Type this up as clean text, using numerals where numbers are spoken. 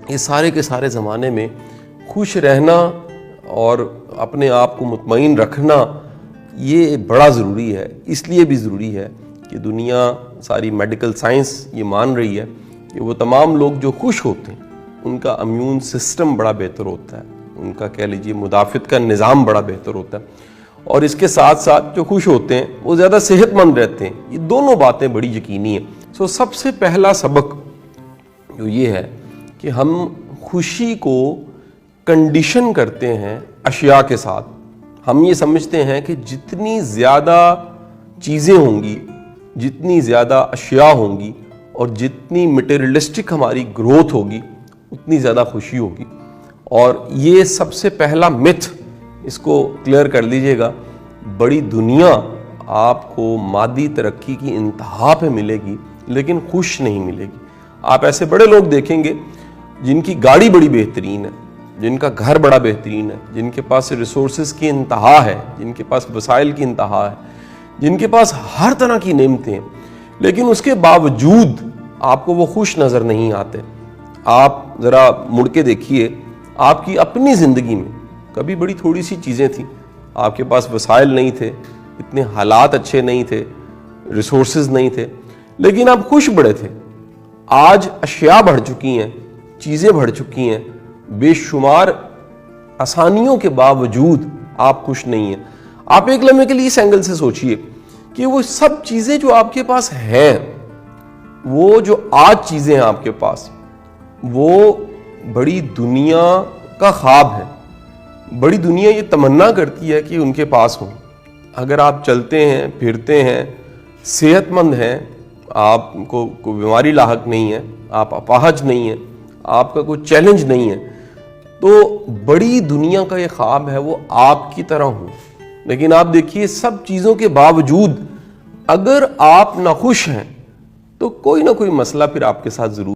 یہ سارے کے سارے زمانے میں خوش رہنا اور اپنے آپ کو مطمئن رکھنا یہ بڑا ضروری ہے. اس لیے بھی ضروری ہے کہ دنیا ساری میڈیکل سائنس یہ مان رہی ہے کہ وہ تمام لوگ جو خوش ہوتے ہیں ان کا امیون سسٹم بڑا بہتر ہوتا ہے, ان کا کہہ لیجیے مدافعت کا نظام بڑا بہتر ہوتا ہے, اور اس کے ساتھ ساتھ جو خوش ہوتے ہیں وہ زیادہ صحت مند رہتے ہیں. یہ دونوں باتیں بڑی یقینی ہیں. سب سے پہلا سبق جو یہ ہے کہ ہم خوشی کو کنڈیشن کرتے ہیں اشیاء کے ساتھ. ہم یہ سمجھتے ہیں کہ جتنی زیادہ چیزیں ہوں گی, جتنی زیادہ اشیاء ہوں گی اور جتنی مٹیریلسٹک ہماری گروتھ ہوگی اتنی زیادہ خوشی ہوگی. اور یہ سب سے پہلا متھ, اس کو کلیئر کر لیجئے گا. بڑی دنیا آپ کو مادی ترقی کی انتہا پہ ملے گی لیکن خوش نہیں ملے گی. آپ ایسے بڑے لوگ دیکھیں گے جن کی گاڑی بڑی بہترین ہے, جن کا گھر بڑا بہترین ہے, جن کے پاس ریسورسز کی انتہا ہے, جن کے پاس وسائل کی انتہا ہے, جن کے پاس ہر طرح کی نعمتیں ہیں, لیکن اس کے باوجود آپ کو وہ خوش نظر نہیں آتے. آپ ذرا مڑ کے دیکھیے آپ کی اپنی زندگی میں کبھی بڑی تھوڑی سی چیزیں تھیں, آپ کے پاس وسائل نہیں تھے, اتنے حالات اچھے نہیں تھے, ریسورسز نہیں تھے, لیکن آپ خوش بڑے تھے. آج اشیاء بڑھ چکی ہیں, چیزیں بڑھ چکی ہیں, بے شمار آسانیوں کے باوجود آپ خوش نہیں ہیں. آپ ایک لمحے کے لیے اس اینگل سے سوچئے کہ وہ سب چیزیں جو آپ کے پاس ہیں, وہ جو آج چیزیں ہیں آپ کے پاس, وہ بڑی دنیا کا خواب ہے. بڑی دنیا یہ تمنا کرتی ہے کہ ان کے پاس ہوں. اگر آپ چلتے ہیں, پھرتے ہیں, صحت مند ہیں, آپ کو کوئی بیماری لاحق نہیں ہے, آپ اپاہج نہیں ہیں, آپ کا کوئی چیلنج نہیں ہے, تو بڑی دنیا کا یہ خواب ہے وہ آپ کی طرح ہوں. لیکن آپ دیکھیے سب چیزوں کے باوجود اگر آپ ناخوش ہیں تو کوئی نہ کوئی مسئلہ پھر آپ کے ساتھ ضرور